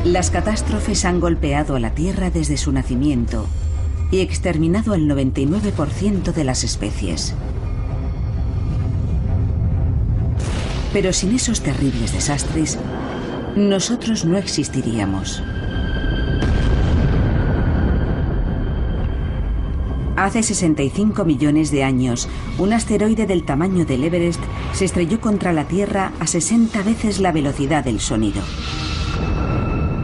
Las catástrofes han golpeado a la Tierra desde su nacimiento y exterminado al 99% de las especies. Pero sin esos terribles desastres, nosotros no existiríamos. Hace 65 millones de años, un asteroide del tamaño del Everest se estrelló contra la Tierra a 60 veces la velocidad del sonido,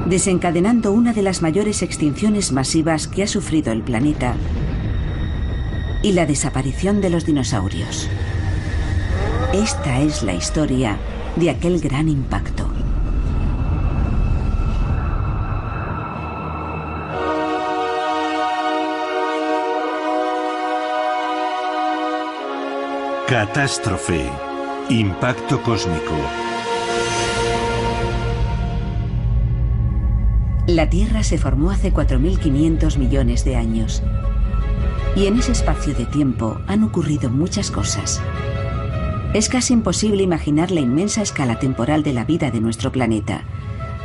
desencadenando una de las mayores extinciones masivas que ha sufrido el planeta y la desaparición de los dinosaurios. Esta es la historia de aquel gran impacto. Catástrofe. Impacto cósmico. La Tierra se formó hace 4.500 millones de años. Y en ese espacio de tiempo han ocurrido muchas cosas. Es casi imposible imaginar la inmensa escala temporal de la vida de nuestro planeta.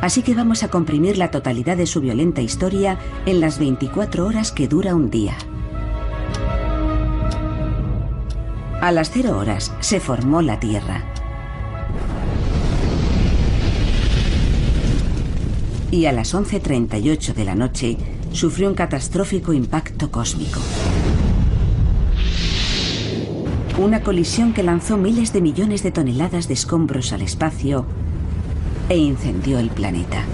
Así que vamos a comprimir la totalidad de su violenta historia en las 24 horas que dura un día. A las 0 horas se formó la Tierra. Y a las 11:38 de la noche sufrió un catastrófico impacto cósmico. Una colisión que lanzó miles de millones de toneladas de escombros al espacio e incendió el planeta,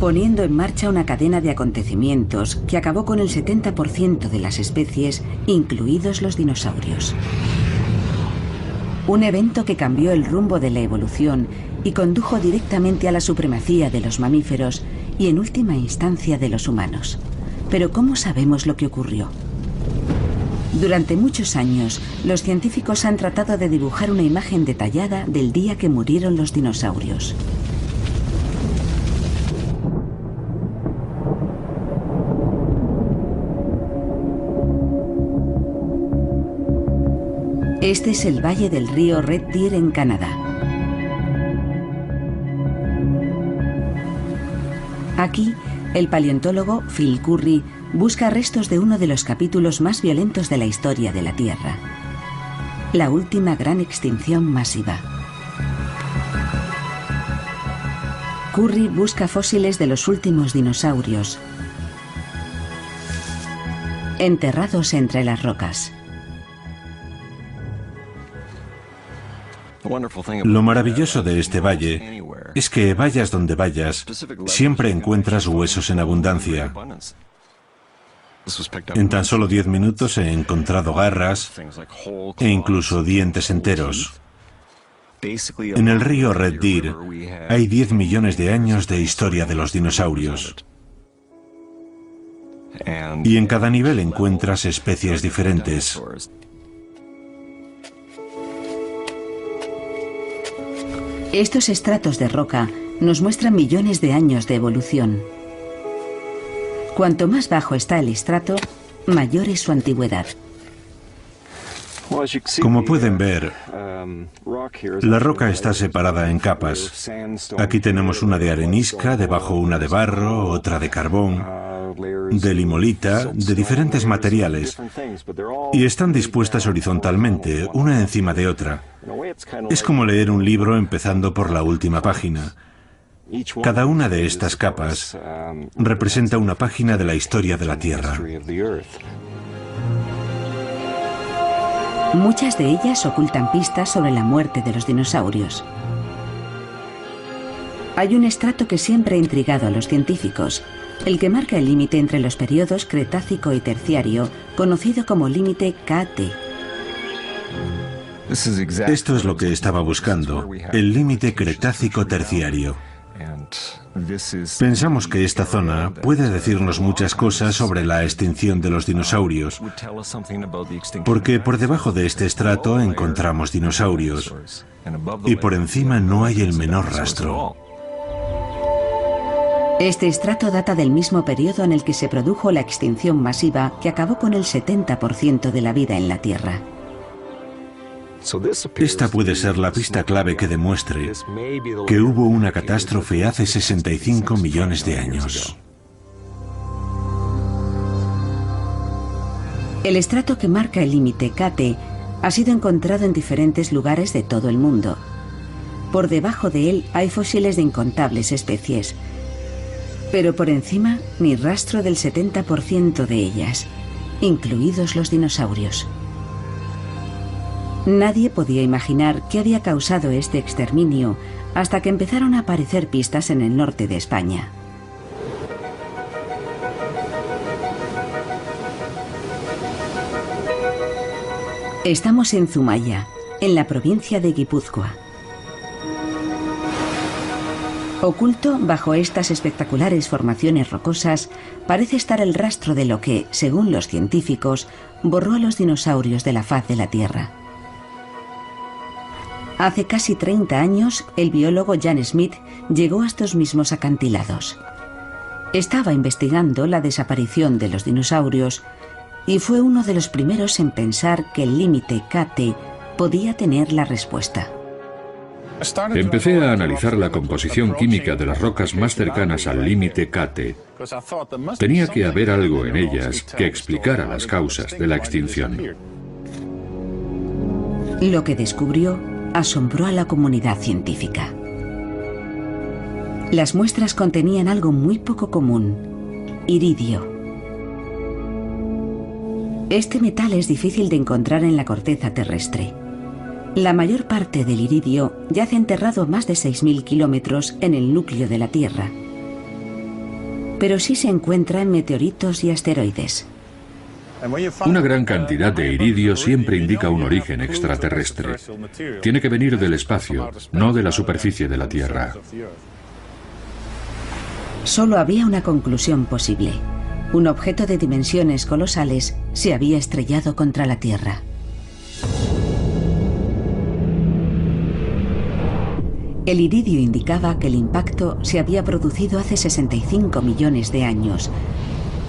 poniendo en marcha una cadena de acontecimientos que acabó con el 70% de las especies, incluidos los dinosaurios. Un evento que cambió el rumbo de la evolución y condujo directamente a la supremacía de los mamíferos y en última instancia de los humanos. Pero ¿cómo sabemos lo que ocurrió? Durante muchos años, los científicos han tratado de dibujar una imagen detallada del día que murieron los dinosaurios. Este es el valle del río Red Deer en Canadá. Aquí, el paleontólogo Phil Currie busca restos de uno de los capítulos más violentos de la historia de la Tierra: la última gran extinción masiva. Currie busca fósiles de los últimos dinosaurios enterrados entre las rocas. Lo maravilloso de este valle es que vayas donde vayas, siempre encuentras huesos en abundancia. En tan solo 10 minutos he encontrado garras e incluso dientes enteros. En el río Red Deer hay 10 millones de años de historia de los dinosaurios. Y en cada nivel encuentras especies diferentes. Estos estratos de roca nos muestran millones de años de evolución. Cuanto más bajo está el estrato, mayor es su antigüedad. Como pueden ver, la roca está separada en capas. Aquí tenemos una de arenisca, debajo una de barro, otra de carbón, de limolita, de diferentes materiales, y están dispuestas horizontalmente, una encima de otra. Es como leer un libro empezando por la última página. Cada una de estas capas representa una página de la historia de la Tierra. Muchas de ellas ocultan pistas sobre la muerte de los dinosaurios. Hay un estrato que siempre ha intrigado a los científicos, el que marca el límite entre los periodos Cretácico y Terciario, conocido como límite KT. Esto es lo que estaba buscando, el límite Cretácico-Terciario. Pensamos que esta zona puede decirnos muchas cosas sobre la extinción de los dinosaurios, porque por debajo de este estrato encontramos dinosaurios, y por encima no hay el menor rastro. Este estrato data del mismo periodo en el que se produjo la extinción masiva que acabó con el 70% de la vida en la Tierra. Esta puede ser la pista clave que demuestre que hubo una catástrofe hace 65 millones de años. El estrato que marca el límite KT ha sido encontrado en diferentes lugares de todo el mundo. Por debajo de él hay fósiles de incontables especies, pero por encima ni rastro del 70% de ellas, incluidos los dinosaurios. Nadie podía imaginar qué había causado este exterminio hasta que empezaron a aparecer pistas en el norte de España. Estamos en Zumaya, en la provincia de Guipúzcoa. Oculto bajo estas espectaculares formaciones rocosas parece estar el rastro de lo que, según los científicos, borró a los dinosaurios de la faz de la Tierra. Hace casi 30 años, el biólogo Jan Smith llegó a estos mismos acantilados. Estaba investigando la desaparición de los dinosaurios y fue uno de los primeros en pensar que el límite KT podía tener la respuesta. Empecé a analizar la composición química de las rocas más cercanas al límite KT. Tenía que haber algo en ellas que explicara las causas de la extinción. Lo que descubrió asombró a la comunidad científica. Las muestras contenían algo muy poco común: iridio. Este metal es difícil de encontrar en la corteza terrestre. La mayor parte del iridio yace enterrado a más de 6.000 kilómetros en el núcleo de la Tierra. Pero sí se encuentra en meteoritos y asteroides. Una gran cantidad de iridio siempre indica un origen extraterrestre. Tiene que venir del espacio, no de la superficie de la Tierra. Solo había una conclusión posible. Un objeto de dimensiones colosales se había estrellado contra la Tierra. El iridio indicaba que el impacto se había producido hace 65 millones de años,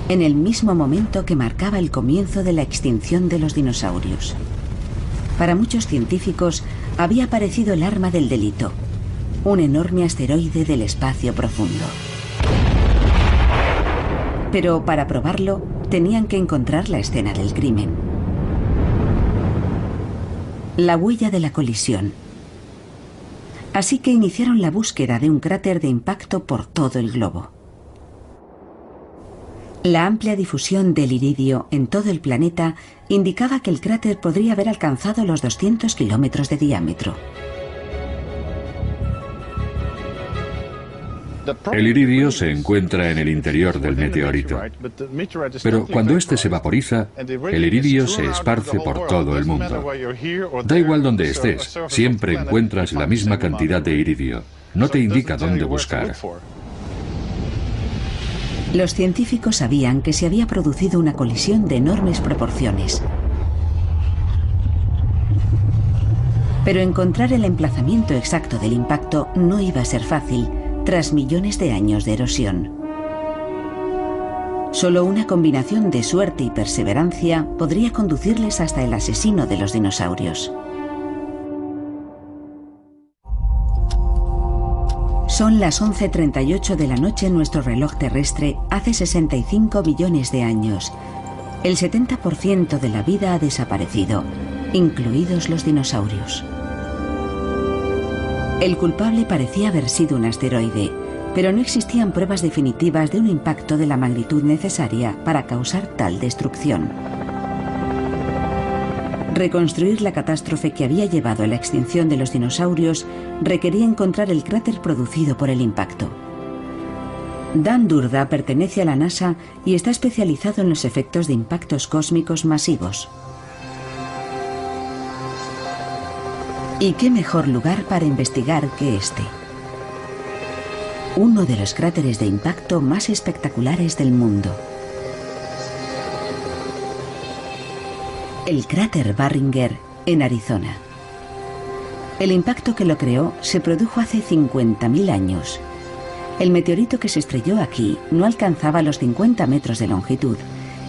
en el mismo momento que marcaba el comienzo de la extinción de los dinosaurios. Para muchos científicos había aparecido el arma del delito, un enorme asteroide del espacio profundo. Pero para probarlo, tenían que encontrar la escena del crimen. La huella de la colisión. Así que iniciaron la búsqueda de un cráter de impacto por todo el globo. La amplia difusión del iridio en todo el planeta indicaba que el cráter podría haber alcanzado los 200 kilómetros de diámetro. El iridio se encuentra en el interior del meteorito. Pero cuando éste se vaporiza, el iridio se esparce por todo el mundo. Da igual donde estés, siempre encuentras la misma cantidad de iridio. No te indica dónde buscar. Los científicos sabían que se había producido una colisión de enormes proporciones. Pero encontrar el emplazamiento exacto del impacto no iba a ser fácil, tras millones de años de erosión. Solo una combinación de suerte y perseverancia podría conducirles hasta el asesino de los dinosaurios. Son las 11:38 de la noche en nuestro reloj terrestre hace 65 millones de años. El 70% de la vida ha desaparecido, incluidos los dinosaurios. El culpable parecía haber sido un asteroide, pero no existían pruebas definitivas de un impacto de la magnitud necesaria para causar tal destrucción. Reconstruir la catástrofe que había llevado a la extinción de los dinosaurios requería encontrar el cráter producido por el impacto. Dan Durda pertenece a la NASA y está especializado en los efectos de impactos cósmicos masivos. ¿Y qué mejor lugar para investigar que este? Uno de los cráteres de impacto más espectaculares del mundo. El cráter Barringer, en Arizona. El impacto que lo creó se produjo hace 50.000 años. El meteorito que se estrelló aquí no alcanzaba los 50 metros de longitud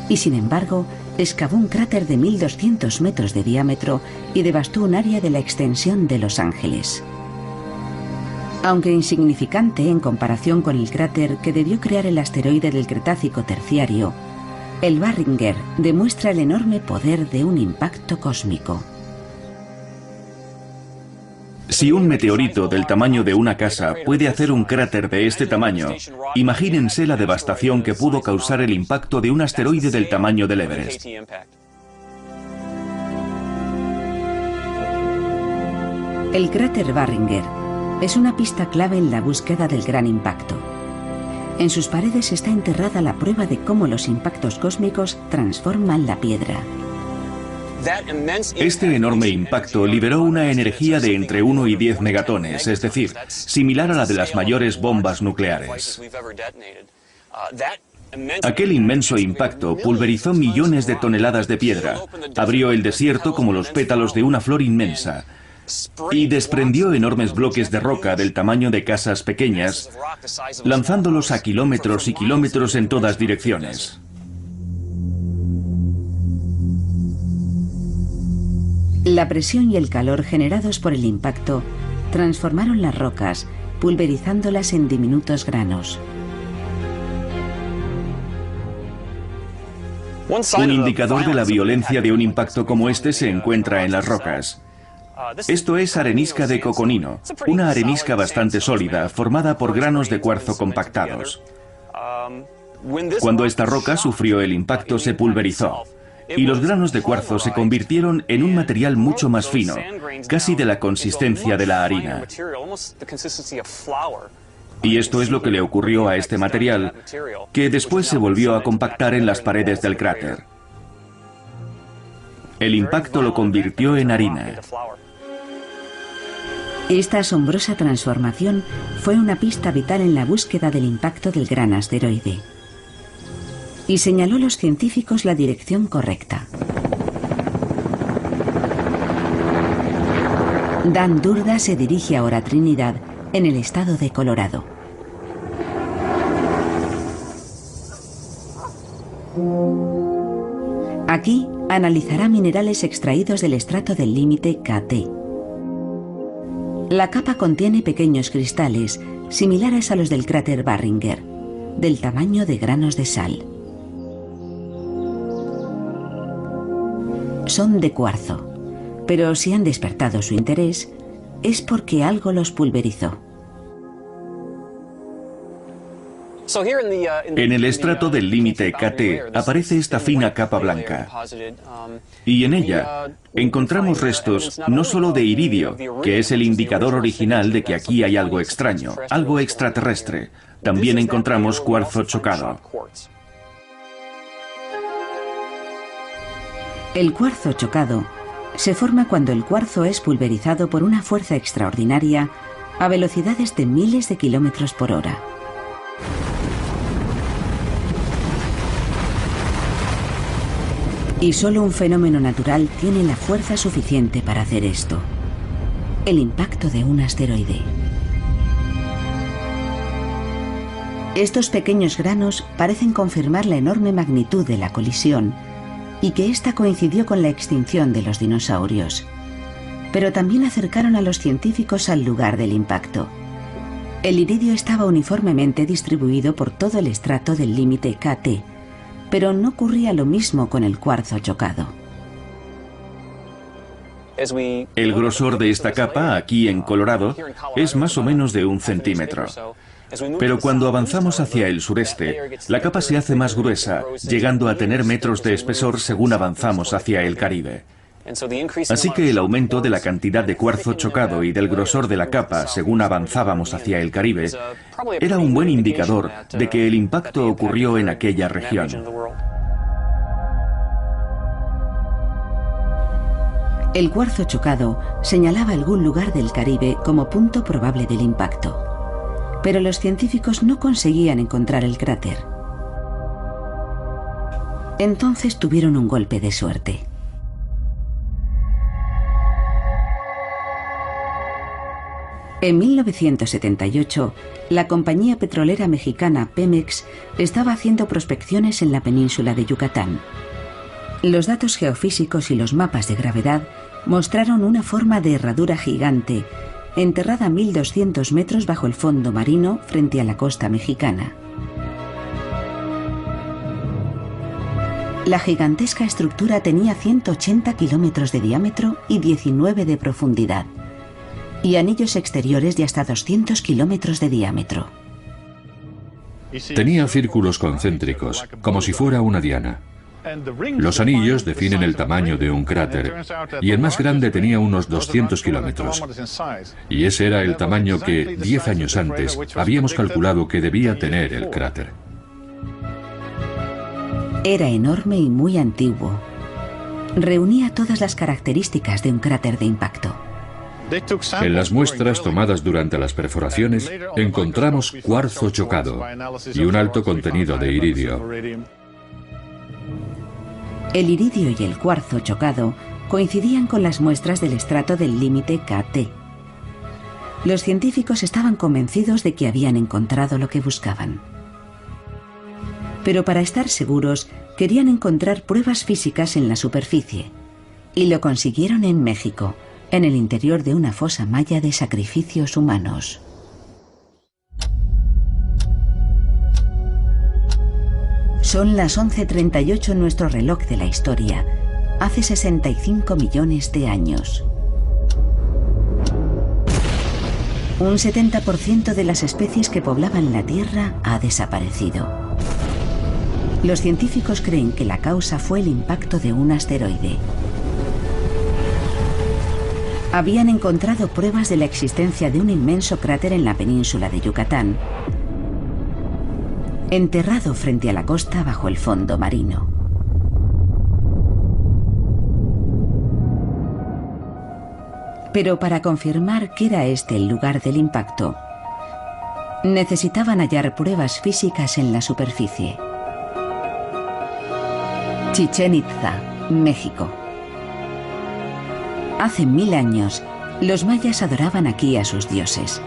y, sin embargo, excavó un cráter de 1200 metros de diámetro y devastó un área de la extensión de Los Ángeles. Aunque insignificante en comparación con el cráter que debió crear el asteroide del Cretácico terciario, el Barringer demuestra el enorme poder de un impacto cósmico. Si un meteorito del tamaño de una casa puede hacer un cráter de este tamaño, imagínense la devastación que pudo causar el impacto de un asteroide del tamaño del Everest. El cráter Barringer es una pista clave en la búsqueda del gran impacto. En sus paredes está enterrada la prueba de cómo los impactos cósmicos transforman la piedra. Este enorme impacto liberó una energía de entre 1 y 10 megatones, es decir, similar a la de las mayores bombas nucleares. Aquel inmenso impacto pulverizó millones de toneladas de piedra, abrió el desierto como los pétalos de una flor inmensa y desprendió enormes bloques de roca del tamaño de casas pequeñas, lanzándolos a kilómetros y kilómetros en todas direcciones. La presión y el calor generados por el impacto transformaron las rocas, pulverizándolas en diminutos granos. Un indicador de la violencia de un impacto como este se encuentra en las rocas. Esto es arenisca de coconino, una arenisca bastante sólida, formada por granos de cuarzo compactados. Cuando esta roca sufrió el impacto, se pulverizó, y los granos de cuarzo se convirtieron en un material mucho más fino, casi de la consistencia de la harina. Y esto es lo que le ocurrió a este material, que después se volvió a compactar en las paredes del cráter. El impacto lo convirtió en harina. Esta asombrosa transformación fue una pista vital en la búsqueda del impacto del gran asteroide. Y señaló a los científicos la dirección correcta. Dan Durda se dirige ahora a Trinidad, en el estado de Colorado. Aquí analizará minerales extraídos del estrato del límite KT. La capa contiene pequeños cristales, similares a los del cráter Barringer, del tamaño de granos de sal. Son de cuarzo, pero si han despertado su interés, es porque algo los pulverizó. En el estrato del límite KT aparece esta fina capa blanca, y en ella encontramos restos no solo de iridio, que es el indicador original de que aquí hay algo extraño, algo extraterrestre. También encontramos cuarzo chocado. El cuarzo chocado se forma cuando el cuarzo es pulverizado por una fuerza extraordinaria a velocidades de miles de kilómetros por hora. Y solo un fenómeno natural tiene la fuerza suficiente para hacer esto: el impacto de un asteroide. Estos pequeños granos parecen confirmar la enorme magnitud de la colisión y que ésta coincidió con la extinción de los dinosaurios. Pero también acercaron a los científicos al lugar del impacto. El iridio estaba uniformemente distribuido por todo el estrato del límite KT, pero no ocurría lo mismo con el cuarzo chocado. El grosor de esta capa, aquí en Colorado, es más o menos de 1 centímetro. Pero cuando avanzamos hacia el sureste, la capa se hace más gruesa, llegando a tener metros de espesor según avanzamos hacia el Caribe. Así que el aumento de la cantidad de cuarzo chocado y del grosor de la capa según avanzábamos hacia el Caribe era un buen indicador de que el impacto ocurrió en aquella región. El cuarzo chocado señalaba algún lugar del Caribe como punto probable del impacto, pero los científicos no conseguían encontrar el cráter. Entonces tuvieron un golpe de suerte. En 1978, la compañía petrolera mexicana Pemex estaba haciendo prospecciones en la península de Yucatán. Los datos geofísicos y los mapas de gravedad mostraron una forma de herradura gigante, enterrada a 1200 metros bajo el fondo marino frente a la costa mexicana. La gigantesca estructura tenía 180 kilómetros de diámetro y 19 de profundidad, y anillos exteriores de hasta 200 kilómetros de diámetro. Tenía círculos concéntricos, como si fuera una diana. Los anillos definen el tamaño de un cráter, y el más grande tenía unos 200 kilómetros. Y ese era el tamaño que, 10 años antes, habíamos calculado que debía tener el cráter. Era enorme y muy antiguo. Reunía todas las características de un cráter de impacto. En las muestras tomadas durante las perforaciones encontramos cuarzo chocado y un alto contenido de iridio. El iridio y el cuarzo chocado coincidían con las muestras del estrato del límite KT. Los científicos estaban convencidos de que habían encontrado lo que buscaban. Pero para estar seguros, querían encontrar pruebas físicas en la superficie. Y lo consiguieron en México, en el interior de una fosa maya de sacrificios humanos. Son las 11:38 en nuestro reloj de la historia, hace 65 millones de años. Un 70% de las especies que poblaban la Tierra ha desaparecido. Los científicos creen que la causa fue el impacto de un asteroide. Habían encontrado pruebas de la existencia de un inmenso cráter en la península de Yucatán, enterrado frente a la costa bajo el fondo marino. Pero para confirmar que era este el lugar del impacto, necesitaban hallar pruebas físicas en la superficie. Chichén Itzá, México. Hace 1000 años, los mayas adoraban aquí a sus dioses.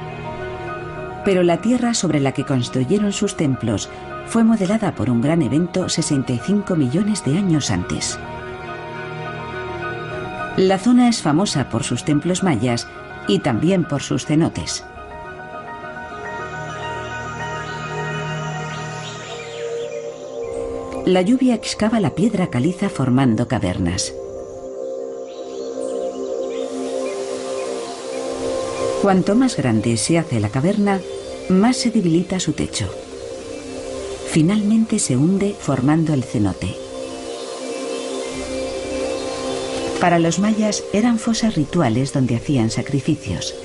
Pero la tierra sobre la que construyeron sus templos fue modelada por un gran evento 65 millones de años antes. La zona es famosa por sus templos mayas y también por sus cenotes. La lluvia excava la piedra caliza formando cavernas. Cuanto más grande se hace la caverna, más se debilita su techo. Finalmente se hunde formando el cenote. Para los mayas eran fosas rituales donde hacían sacrificios.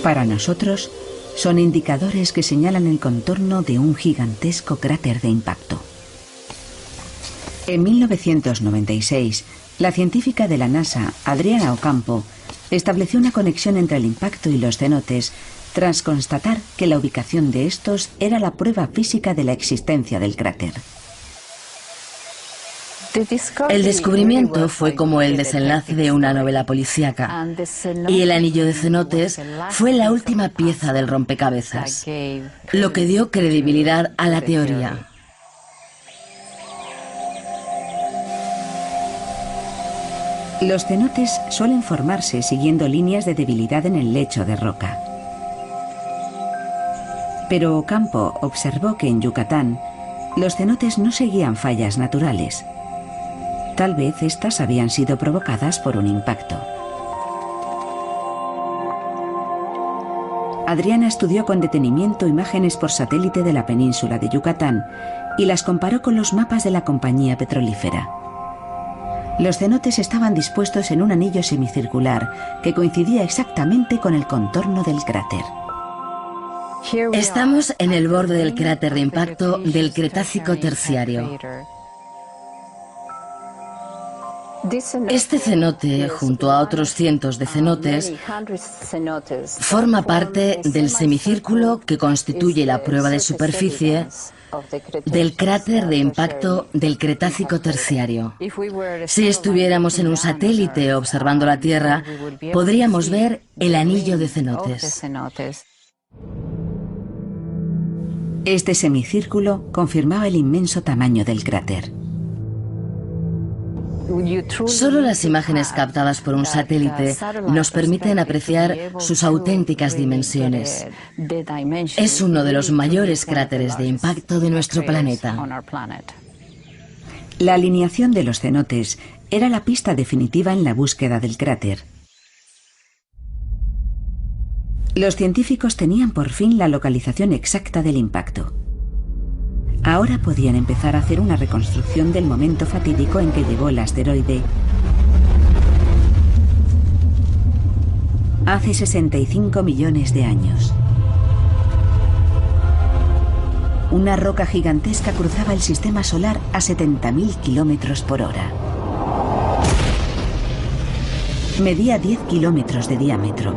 Para nosotros, son indicadores que señalan el contorno de un gigantesco cráter de impacto. En 1996, la científica de la NASA, Adriana Ocampo, estableció una conexión entre el impacto y los cenotes, tras constatar que la ubicación de estos era la prueba física de la existencia del cráter. El descubrimiento fue como el desenlace de una novela policíaca, y el anillo de cenotes fue la última pieza del rompecabezas, lo que dio credibilidad a la teoría. Los cenotes suelen formarse siguiendo líneas de debilidad en el lecho de roca. Pero Ocampo observó que en Yucatán los cenotes no seguían fallas naturales. Tal vez estas habían sido provocadas por un impacto. Adriana estudió con detenimiento imágenes por satélite de la península de Yucatán y las comparó con los mapas de la compañía petrolífera. Los cenotes estaban dispuestos en un anillo semicircular que coincidía exactamente con el contorno del cráter. Estamos en el borde del cráter de impacto del Cretácico terciario. Este cenote, junto a otros cientos de cenotes, forma parte del semicírculo que constituye la prueba de superficie del cráter de impacto del Cretácico terciario. Si estuviéramos en un satélite observando la Tierra, podríamos ver el anillo de cenotes. Este semicírculo confirmaba el inmenso tamaño del cráter. Solo las imágenes captadas por un satélite nos permiten apreciar sus auténticas dimensiones. Es uno de los mayores cráteres de impacto de nuestro planeta. La alineación de los cenotes era la pista definitiva en la búsqueda del cráter. Los científicos tenían por fin la localización exacta del impacto. Ahora podían empezar a hacer una reconstrucción del momento fatídico en que llegó el asteroide hace 65 millones de años. Una roca gigantesca cruzaba el sistema solar a 70.000 kilómetros por hora. Medía 10 kilómetros de diámetro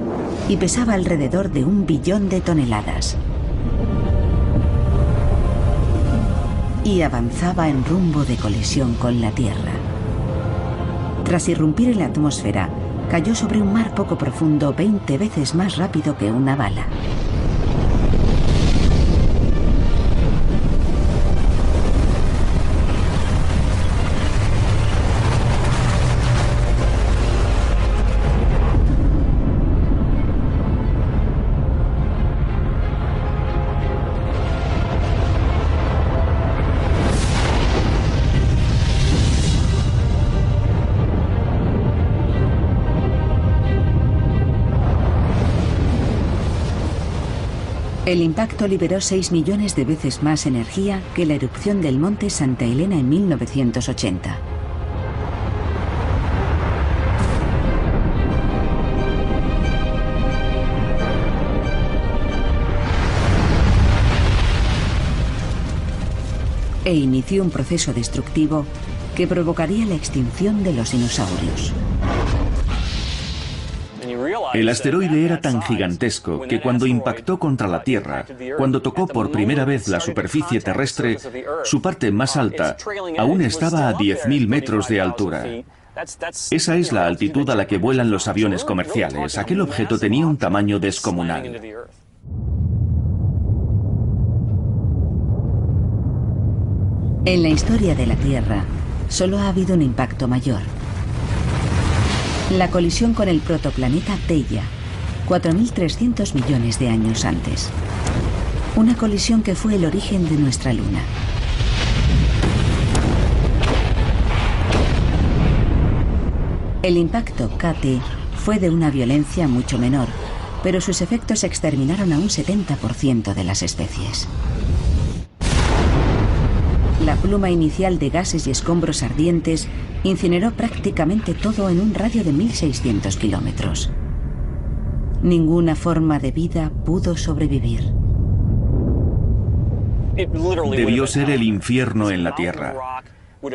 y pesaba alrededor de 1 billón de toneladas. Y avanzaba en rumbo de colisión con la Tierra. Tras irrumpir en la atmósfera, cayó sobre un mar poco profundo 20 veces más rápido que una bala. El impacto liberó 6 millones de veces más energía que la erupción del monte Santa Elena en 1980. E inició un proceso destructivo que provocaría la extinción de los dinosaurios. El asteroide era tan gigantesco que cuando impactó contra la Tierra, cuando tocó por primera vez la superficie terrestre, su parte más alta aún estaba a 10.000 metros de altura. Esa es la altitud a la que vuelan los aviones comerciales. Aquel objeto tenía un tamaño descomunal. En la historia de la Tierra, solo ha habido un impacto mayor. La colisión con el protoplaneta Theia, 4.300 millones de años antes. Una colisión que fue el origen de nuestra Luna. El impacto KT fue de una violencia mucho menor, pero sus efectos exterminaron a un 70% de las especies. La pluma inicial de gases y escombros ardientes incineró prácticamente todo en un radio de 1.600 kilómetros. Ninguna forma de vida pudo sobrevivir. Debió ser el infierno en la Tierra.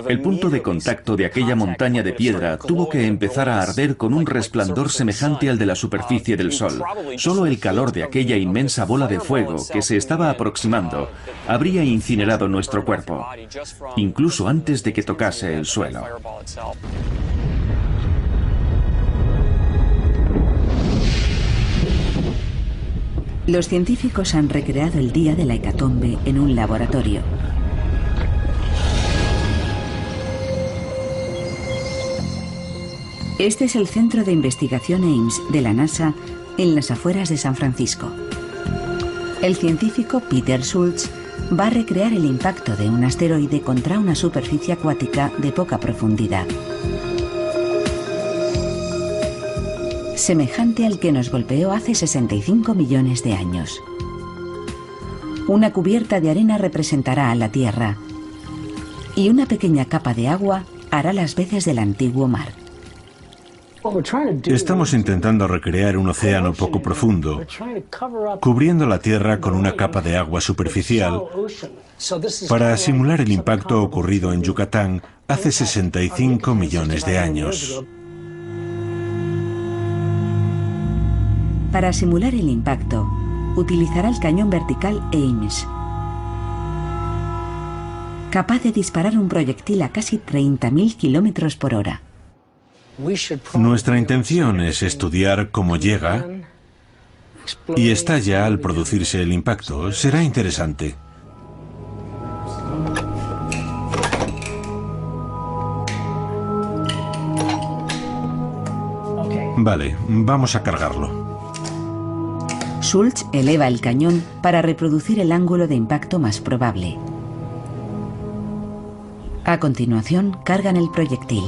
El punto de contacto de aquella montaña de piedra tuvo que empezar a arder con un resplandor semejante al de la superficie del Sol. Solo el calor de aquella inmensa bola de fuego que se estaba aproximando habría incinerado nuestro cuerpo, incluso antes de que tocase el suelo. Los científicos han recreado el día de la hecatombe en un laboratorio. Este es el Centro de Investigación Ames de la NASA en las afueras de San Francisco. El científico Peter Schultz va a recrear el impacto de un asteroide contra una superficie acuática de poca profundidad, semejante al que nos golpeó hace 65 millones de años. Una cubierta de arena representará a la Tierra y una pequeña capa de agua hará las veces del antiguo mar. Estamos intentando recrear un océano poco profundo, cubriendo la Tierra con una capa de agua superficial para simular el impacto ocurrido en Yucatán hace 65 millones de años. Para simular el impacto, utilizará el cañón vertical Ames, capaz de disparar un proyectil a casi 30.000 kilómetros por hora. Nuestra intención es estudiar cómo llega y estalla al producirse el impacto. Será interesante. Vale, vamos a cargarlo. Schultz eleva el cañón para reproducir el ángulo de impacto más probable. A continuación, cargan el proyectil,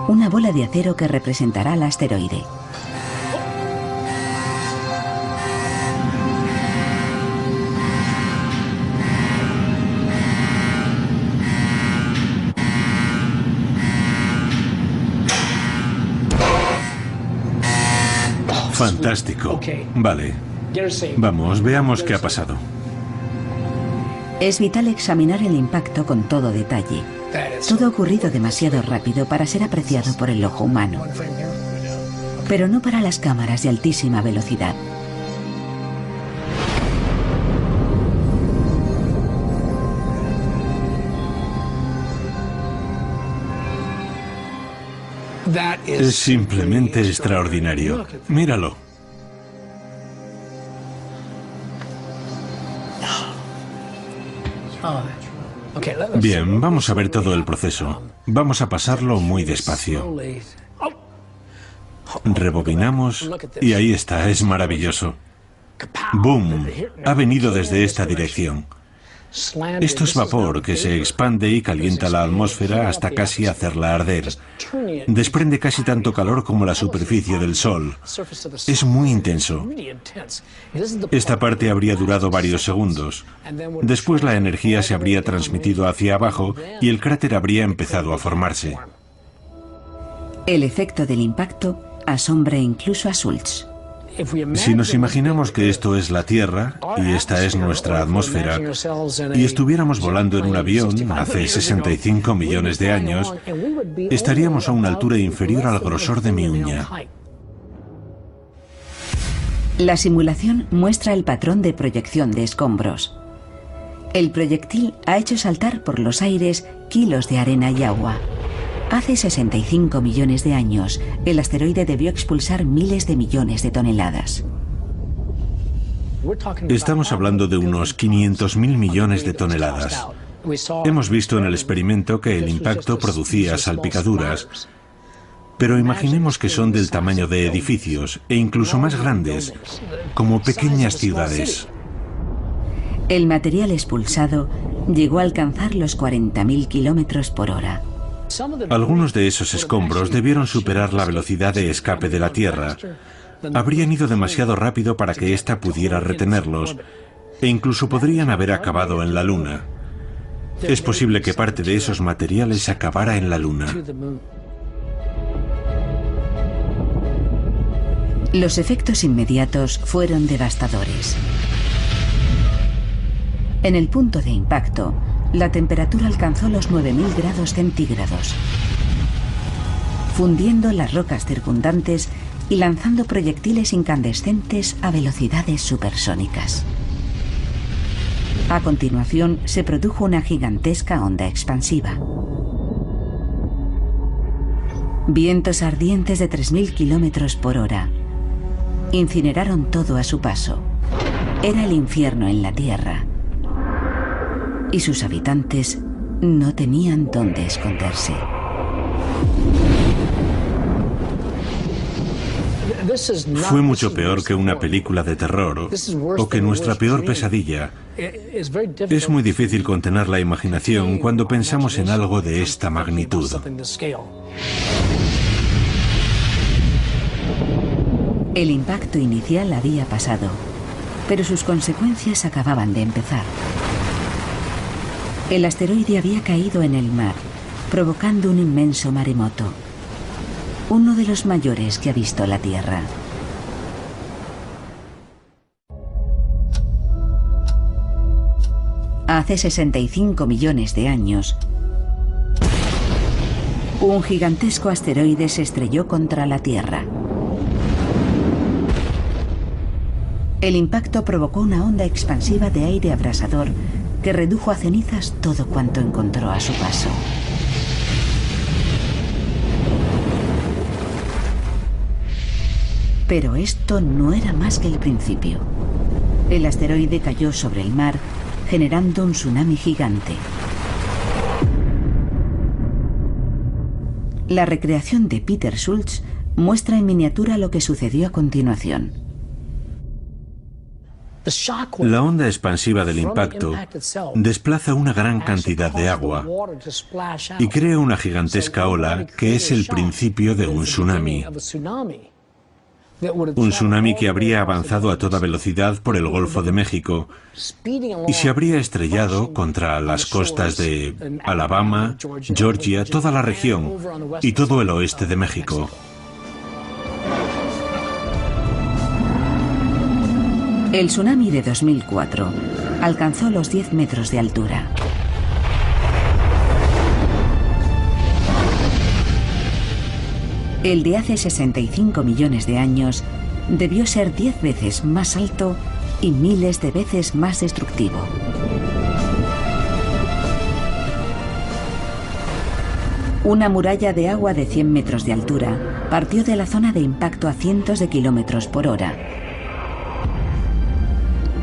una bola de acero que representará al asteroide. Fantástico. Vale. Vamos, veamos qué ha pasado. Es vital examinar el impacto con todo detalle. Todo ha ocurrido demasiado rápido para ser apreciado por el ojo humano, pero no para las cámaras de altísima velocidad. Es simplemente extraordinario. Míralo. Bien, vamos a ver todo el proceso. Vamos a pasarlo muy despacio. Rebobinamos y ahí está, es maravilloso. ¡Boom! Ha venido desde esta dirección. Esto es vapor que se expande y calienta la atmósfera hasta casi hacerla arder. Desprende casi tanto calor como la superficie del Sol. Es muy intenso. Esta parte habría durado varios segundos. Después la energía se habría transmitido hacia abajo y el cráter habría empezado a formarse. El efecto del impacto asombra incluso a Schultz. Si nos imaginamos que esto es la Tierra y esta es nuestra atmósfera y estuviéramos volando en un avión hace 65 millones de años, estaríamos a una altura inferior al grosor de mi uña. La simulación muestra el patrón de proyección de escombros. El proyectil ha hecho saltar por los aires kilos de arena y agua. Hace 65 millones de años, el asteroide debió expulsar miles de millones de toneladas. Estamos hablando de unos 500.000 millones de toneladas. Hemos visto en el experimento que el impacto producía salpicaduras, pero imaginemos que son del tamaño de edificios e incluso más grandes, como pequeñas ciudades. El material expulsado llegó a alcanzar los 40.000 kilómetros por hora. Algunos de esos escombros debieron superar la velocidad de escape de la Tierra. Habrían ido demasiado rápido para que ésta pudiera retenerlos, e incluso podrían haber acabado en la Luna. Es posible que parte de esos materiales acabara en la Luna. Los efectos inmediatos fueron devastadores. En el punto de impacto, la temperatura alcanzó los 9.000 grados centígrados, fundiendo las rocas circundantes y lanzando proyectiles incandescentes a velocidades supersónicas. A continuación, se produjo una gigantesca onda expansiva. Vientos ardientes de 3.000 kilómetros por hora incineraron todo a su paso. Era el infierno en la Tierra. Y sus habitantes no tenían dónde esconderse. Fue mucho peor que una película de terror o que nuestra peor pesadilla. Es muy difícil contener la imaginación cuando pensamos en algo de esta magnitud. El impacto inicial había pasado, pero sus consecuencias acababan de empezar. El asteroide había caído en el mar, provocando un inmenso maremoto, uno de los mayores que ha visto la Tierra. Hace 65 millones de años, un gigantesco asteroide se estrelló contra la Tierra. El impacto provocó una onda expansiva de aire abrasador que redujo a cenizas todo cuanto encontró a su paso. Pero esto no era más que el principio. El asteroide cayó sobre el mar, generando un tsunami gigante. La recreación de Peter Schultz muestra en miniatura lo que sucedió a continuación. La onda expansiva del impacto desplaza una gran cantidad de agua y crea una gigantesca ola que es el principio de un tsunami. Un tsunami que habría avanzado a toda velocidad por el Golfo de México y se habría estrellado contra las costas de Alabama, Georgia, toda la región y todo el oeste de México. El tsunami de 2004 alcanzó los 10 metros de altura. El de hace 65 millones de años debió ser 10 veces más alto y miles de veces más destructivo. Una muralla de agua de 100 metros de altura partió de la zona de impacto a cientos de kilómetros por hora.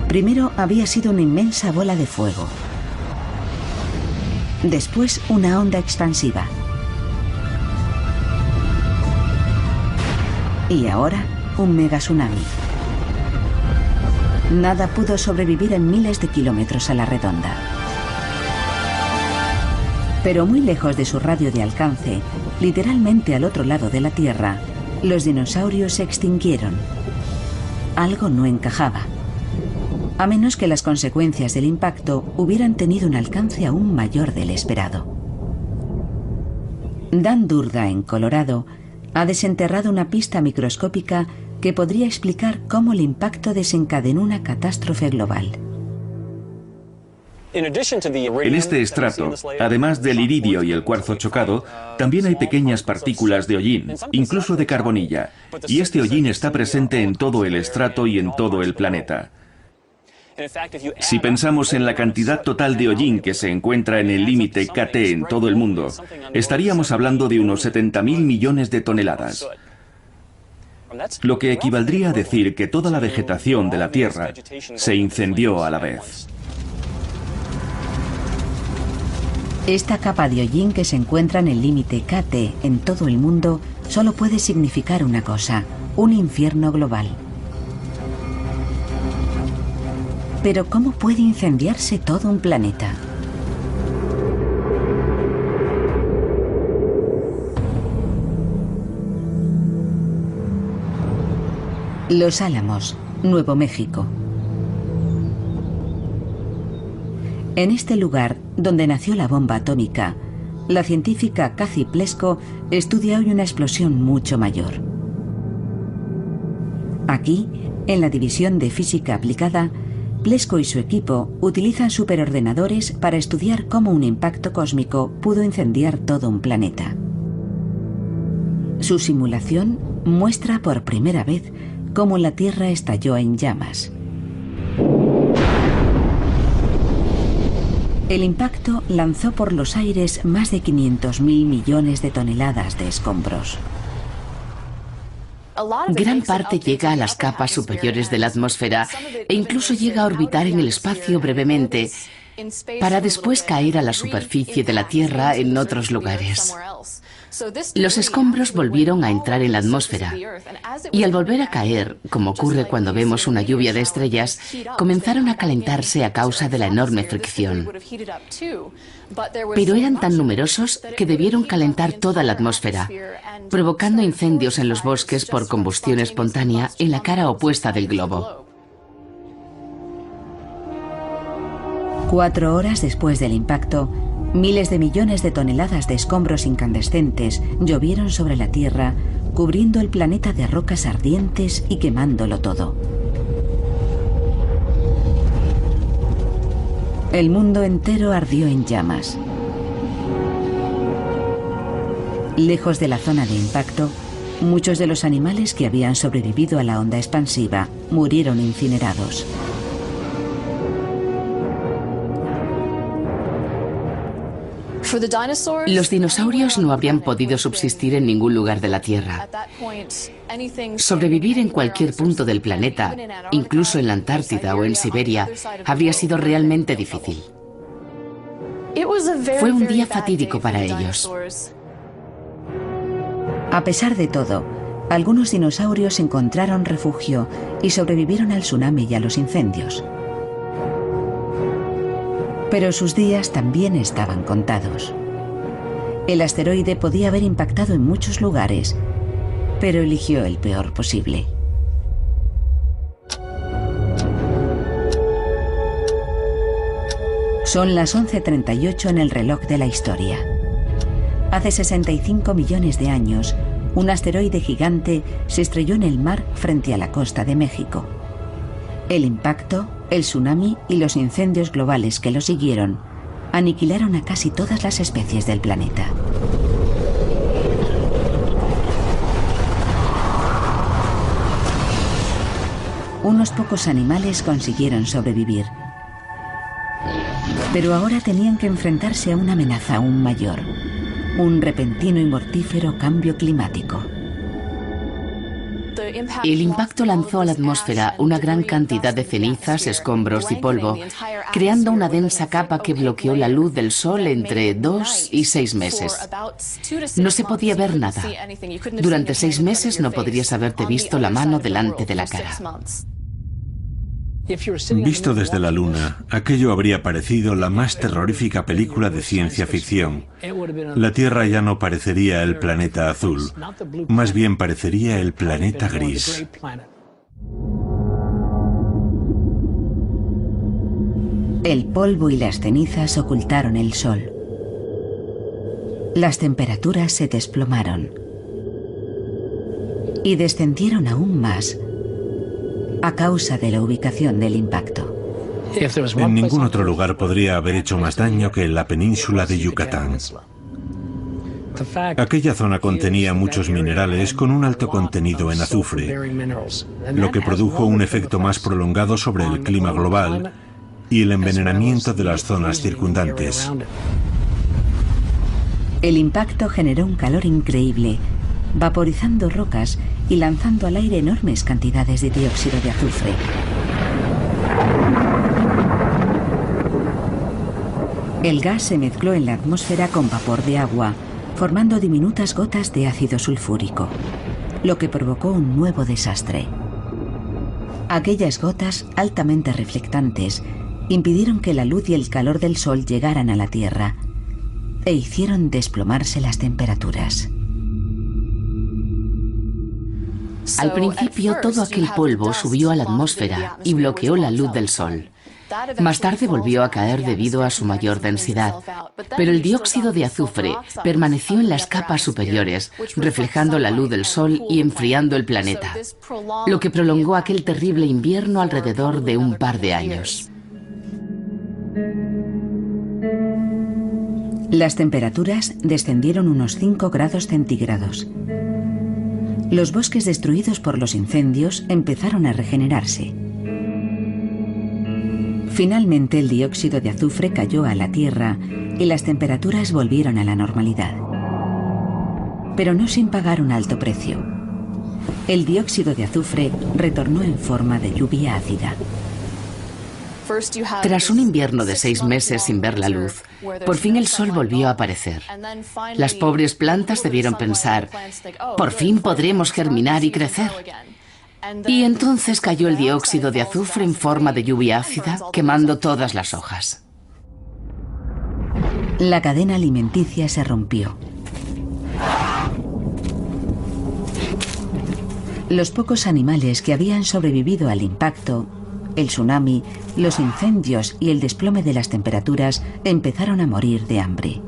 Primero había sido una inmensa bola de fuego. Después una onda expansiva. Y ahora un mega tsunami. Nada pudo sobrevivir en miles de kilómetros a la redonda. Pero muy lejos de su radio de alcance, literalmente al otro lado de la Tierra, los dinosaurios se extinguieron. Algo no encajaba. A menos que las consecuencias del impacto hubieran tenido un alcance aún mayor del esperado. Dan Durda, en Colorado, ha desenterrado una pista microscópica que podría explicar cómo el impacto desencadenó una catástrofe global. En este estrato, además del iridio y el cuarzo chocado, también hay pequeñas partículas de hollín, incluso de carbonilla, y este hollín está presente en todo el estrato y en todo el planeta. Si pensamos en la cantidad total de hollín que se encuentra en el límite KT en todo el mundo, estaríamos hablando de unos 70.000 millones de toneladas. Lo que equivaldría a decir que toda la vegetación de la Tierra se incendió a la vez. Esta capa de hollín que se encuentra en el límite KT en todo el mundo solo puede significar una cosa: un infierno global. Pero ¿cómo puede incendiarse todo un planeta? Los Álamos, Nuevo México. En este lugar, donde nació la bomba atómica, la científica Kathy Plesko estudia hoy una explosión mucho mayor. Aquí, en la División de Física Aplicada, Plesko y su equipo utilizan superordenadores para estudiar cómo un impacto cósmico pudo incendiar todo un planeta. Su simulación muestra por primera vez cómo la Tierra estalló en llamas. El impacto lanzó por los aires más de 500.000 millones de toneladas de escombros. Gran parte llega a las capas superiores de la atmósfera e incluso llega a orbitar en el espacio brevemente, para después caer a la superficie de la Tierra en otros lugares. Los escombros volvieron a entrar en la atmósfera y al volver a caer, como ocurre cuando vemos una lluvia de estrellas, comenzaron a calentarse a causa de la enorme fricción. Pero eran tan numerosos que debieron calentar toda la atmósfera, provocando incendios en los bosques por combustión espontánea en la cara opuesta del globo. 4 horas después del impacto, miles de millones de toneladas de escombros incandescentes llovieron sobre la Tierra, cubriendo el planeta de rocas ardientes y quemándolo todo. El mundo entero ardió en llamas. Lejos de la zona de impacto, muchos de los animales que habían sobrevivido a la onda expansiva murieron incinerados. Los dinosaurios no habrían podido subsistir en ningún lugar de la Tierra. Sobrevivir en cualquier punto del planeta, incluso en la Antártida o en Siberia, habría sido realmente difícil. Fue un día fatídico para ellos. A pesar de todo, Algunos dinosaurios encontraron refugio y sobrevivieron al tsunami y a los incendios. Pero sus días también estaban contados. El asteroide podía haber impactado en muchos lugares, pero eligió el peor posible. Son las 11:38 en el reloj de la historia. Hace 65 millones de años, un asteroide gigante se estrelló en el mar frente a la costa de México. El impacto, el tsunami y los incendios globales que lo siguieron aniquilaron a casi todas las especies del planeta. Unos pocos animales consiguieron sobrevivir, pero ahora tenían que enfrentarse a una amenaza aún mayor: un repentino y mortífero cambio climático. El impacto lanzó a la atmósfera una gran cantidad de cenizas, escombros y polvo, creando una densa capa que bloqueó la luz del sol entre 2 y 6 meses. No se podía ver nada. Durante 6 meses no podrías haberte visto la mano delante de la cara. Visto desde la Luna, aquello habría parecido la más terrorífica película de ciencia ficción. La Tierra ya no parecería el planeta azul, más bien parecería el planeta gris. El polvo y las cenizas ocultaron el sol. Las temperaturas se desplomaron y descendieron aún más a causa de la ubicación del impacto. En ningún otro lugar podría haber hecho más daño que en la península de Yucatán. Aquella zona contenía muchos minerales con un alto contenido en azufre, lo que produjo un efecto más prolongado sobre el clima global y el envenenamiento de las zonas circundantes. El impacto generó un calor increíble, vaporizando rocas y lanzando al aire enormes cantidades de dióxido de azufre. El gas se mezcló en la atmósfera con vapor de agua, formando diminutas gotas de ácido sulfúrico, lo que provocó un nuevo desastre. Aquellas gotas, altamente reflectantes, impidieron que la luz y el calor del sol llegaran a la Tierra e hicieron desplomarse las temperaturas. Al principio, todo aquel polvo subió a la atmósfera y bloqueó la luz del sol. Más tarde volvió a caer debido a su mayor densidad, pero el dióxido de azufre permaneció en las capas superiores, reflejando la luz del sol y enfriando el planeta, lo que prolongó aquel terrible invierno alrededor de un par de años. Las temperaturas descendieron unos 5 grados centígrados. Los bosques destruidos por los incendios empezaron a regenerarse. Finalmente, el dióxido de azufre cayó a la Tierra y las temperaturas volvieron a la normalidad. Pero no sin pagar un alto precio. El dióxido de azufre retornó en forma de lluvia ácida. Tras un invierno de 6 meses sin ver la luz, por fin el sol volvió a aparecer. Las pobres plantas debieron pensar: por fin podremos germinar y crecer. Y entonces cayó el dióxido de azufre en forma de lluvia ácida, quemando todas las hojas. La cadena alimenticia se rompió. Los pocos animales que habían sobrevivido al impacto, el tsunami, los incendios y el desplome de las temperaturas empezaron a morir de hambre.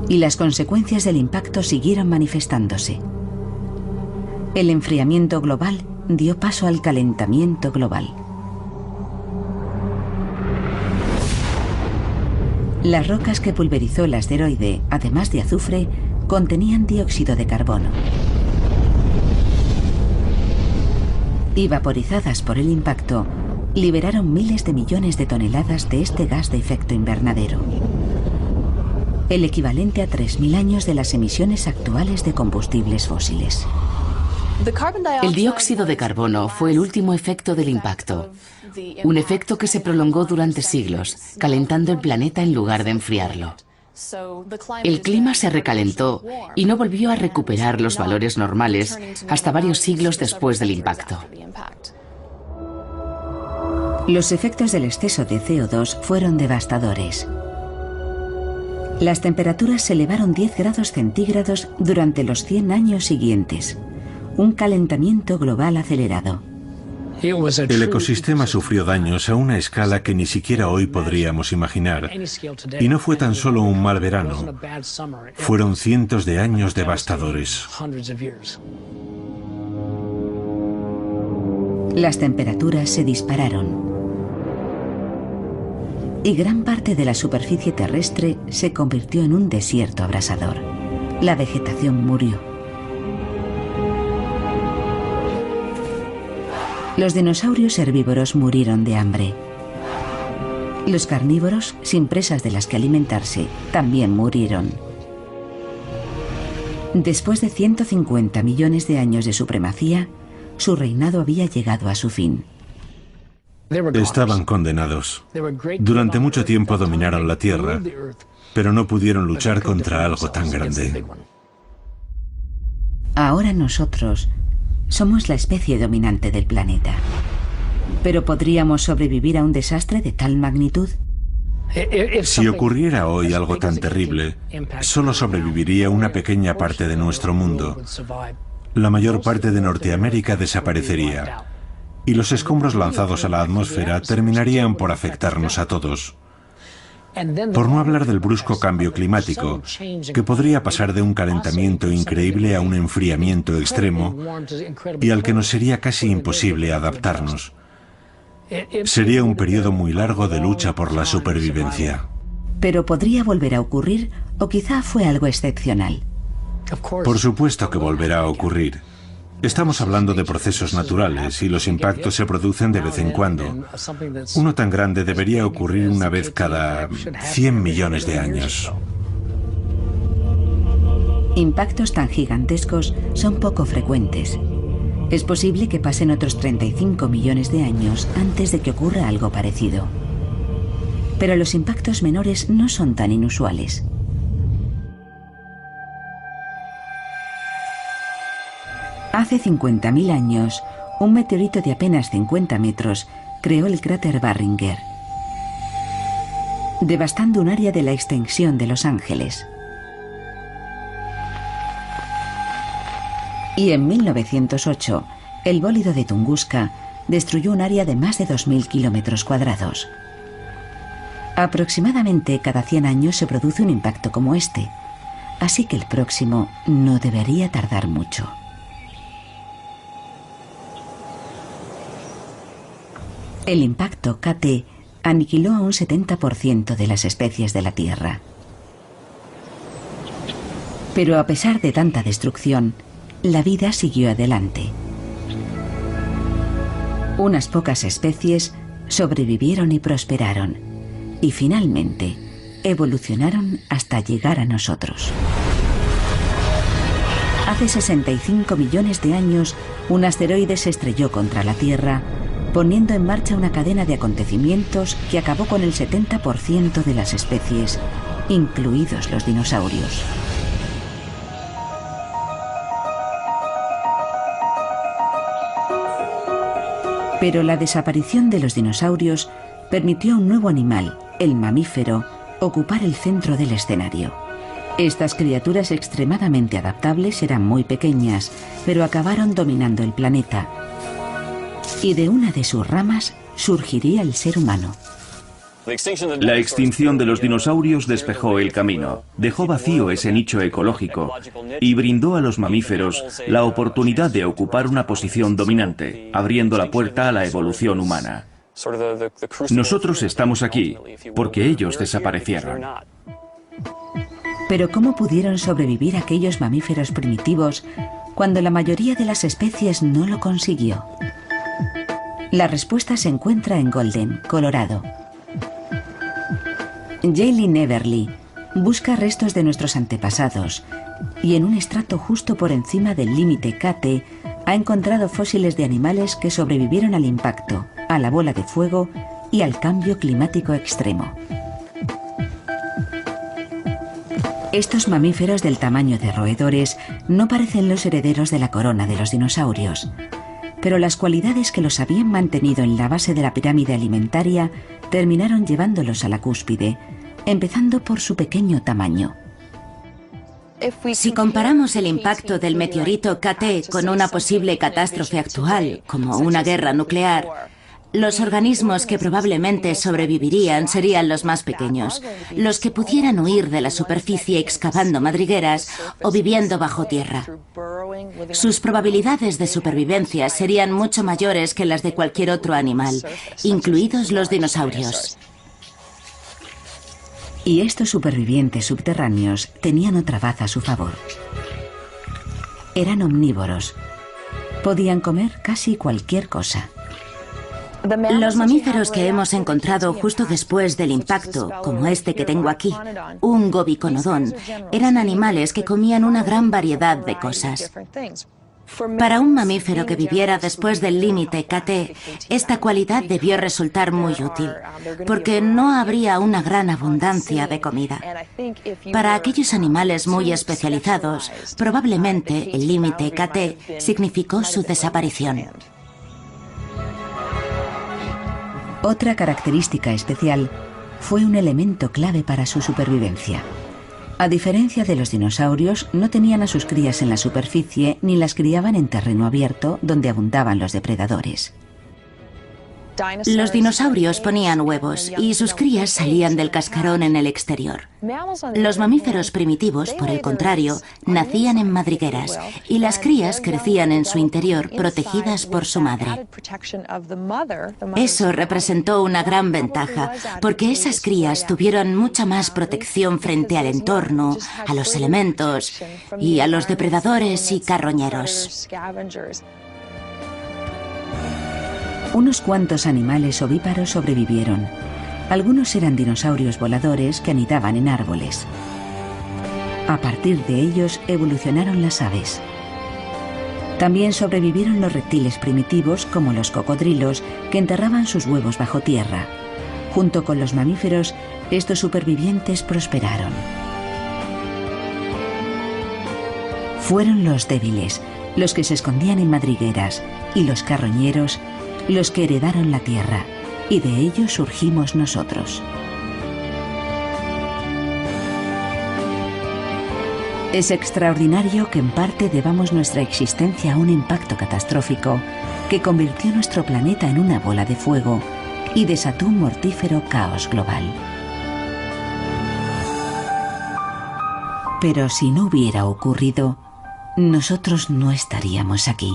Y las consecuencias del impacto siguieron manifestándose. El enfriamiento global dio paso al calentamiento global. Las rocas que pulverizó el asteroide, además de azufre, contenían dióxido de carbono. Y vaporizadas por el impacto, liberaron miles de millones de toneladas de este gas de efecto invernadero, el equivalente a 3.000 años de las emisiones actuales de combustibles fósiles. El dióxido de carbono fue el último efecto del impacto, un efecto que se prolongó durante siglos, calentando el planeta en lugar de enfriarlo. El clima se recalentó y no volvió a recuperar los valores normales hasta varios siglos después del impacto. Los efectos del exceso de CO2 fueron devastadores. Las temperaturas se elevaron 10 grados centígrados durante los 100 años siguientes. Un calentamiento global acelerado. El ecosistema sufrió daños a una escala que ni siquiera hoy podríamos imaginar. Y no fue tan solo un mal verano. Fueron cientos de años devastadores. Las temperaturas se dispararon. Y gran parte de la superficie terrestre se convirtió en un desierto abrasador. La vegetación murió. Los dinosaurios herbívoros murieron de hambre. Los carnívoros, sin presas de las que alimentarse, también murieron. Después de 150 millones de años de supremacía, su reinado había llegado a su fin. Estaban condenados. Durante mucho tiempo dominaron la Tierra, pero no pudieron luchar contra algo tan grande. Ahora nosotros somos la especie dominante del planeta. ¿Pero podríamos sobrevivir a un desastre de tal magnitud? Si ocurriera hoy algo tan terrible, solo sobreviviría una pequeña parte de nuestro mundo. La mayor parte de Norteamérica desaparecería. Y los escombros lanzados a la atmósfera terminarían por afectarnos a todos. Por no hablar del brusco cambio climático, que podría pasar de un calentamiento increíble a un enfriamiento extremo y al que nos sería casi imposible adaptarnos. Sería un periodo muy largo de lucha por la supervivencia. Pero podría volver a ocurrir, o quizá fue algo excepcional. Por supuesto que volverá a ocurrir. Estamos hablando de procesos naturales y los impactos se producen de vez en cuando. Uno tan grande debería ocurrir una vez cada 100 millones de años. Impactos tan gigantescos son poco frecuentes. Es posible que pasen otros 35 millones de años antes de que ocurra algo parecido. Pero los impactos menores no son tan inusuales. Hace 50.000 años, un meteorito de apenas 50 metros creó el cráter Barringer, devastando un área de la extensión de Los Ángeles. Y en 1908, el bólido de Tunguska destruyó un área de más de 2.000 kilómetros cuadrados. Aproximadamente cada 100 años se produce un impacto como este, así que el próximo no debería tardar mucho. El impacto KT aniquiló a un 70% de las especies de la Tierra. Pero a pesar de tanta destrucción, la vida siguió adelante. Unas pocas especies sobrevivieron y prosperaron, y finalmente evolucionaron hasta llegar a nosotros. Hace 65 millones de años, un asteroide se estrelló contra la Tierra, poniendo en marcha una cadena de acontecimientos que acabó con el 70% de las especies, incluidos los dinosaurios. Pero la desaparición de los dinosaurios permitió a un nuevo animal, el mamífero, ocupar el centro del escenario. Estas criaturas extremadamente adaptables eran muy pequeñas, pero acabaron dominando el planeta. Y de una de sus ramas surgiría el ser humano. La extinción de los dinosaurios despejó el camino, dejó vacío ese nicho ecológico y brindó a los mamíferos la oportunidad de ocupar una posición dominante, abriendo la puerta a la evolución humana. Nosotros estamos aquí porque ellos desaparecieron. Pero ¿cómo pudieron sobrevivir aquellos mamíferos primitivos cuando la mayoría de las especies no lo consiguió? La respuesta se encuentra en Golden, Colorado. Jaylin Everly busca restos de nuestros antepasados y en un estrato justo por encima del límite KT ha encontrado fósiles de animales que sobrevivieron al impacto, a la bola de fuego y al cambio climático extremo. Estos mamíferos del tamaño de roedores no parecen los herederos de la corona de los dinosaurios, pero las cualidades que los habían mantenido en la base de la pirámide alimentaria terminaron llevándolos a la cúspide, empezando por su pequeño tamaño. Si comparamos el impacto del meteorito KT con una posible catástrofe actual, como una guerra nuclear, los organismos que probablemente sobrevivirían serían los más pequeños, los que pudieran huir de la superficie excavando madrigueras o viviendo bajo tierra. Sus probabilidades de supervivencia serían mucho mayores que las de cualquier otro animal, incluidos los dinosaurios. Y estos supervivientes subterráneos tenían otra baza a su favor. Eran omnívoros. Podían comer casi cualquier cosa. Los mamíferos que hemos encontrado justo después del impacto, como este que tengo aquí, un gobiconodón, eran animales que comían una gran variedad de cosas. Para un mamífero que viviera después del límite KT, esta cualidad debió resultar muy útil, porque no habría una gran abundancia de comida. Para aquellos animales muy especializados, probablemente el límite KT significó su desaparición. Otra característica especial fue un elemento clave para su supervivencia. A diferencia de los dinosaurios, no tenían a sus crías en la superficie ni las criaban en terreno abierto donde abundaban los depredadores. Los dinosaurios ponían huevos y sus crías salían del cascarón en el exterior. Los mamíferos primitivos, por el contrario, nacían en madrigueras y las crías crecían en su interior protegidas por su madre. Eso representó una gran ventaja, porque esas crías tuvieron mucha más protección frente al entorno, a los elementos y a los depredadores y carroñeros. Unos cuantos animales ovíparos sobrevivieron. Algunos eran dinosaurios voladores que anidaban en árboles. A partir de ellos evolucionaron las aves. También sobrevivieron los reptiles primitivos como los cocodrilos que enterraban sus huevos bajo tierra. Junto con los mamíferos, estos supervivientes prosperaron. Fueron los débiles, los que se escondían en madrigueras, y los carroñeros, los que heredaron la tierra, y de ellos surgimos nosotros. Es extraordinario que en parte debamos nuestra existencia a un impacto catastrófico que convirtió nuestro planeta en una bola de fuego y desató un mortífero caos global. Pero si no hubiera ocurrido, nosotros no estaríamos aquí.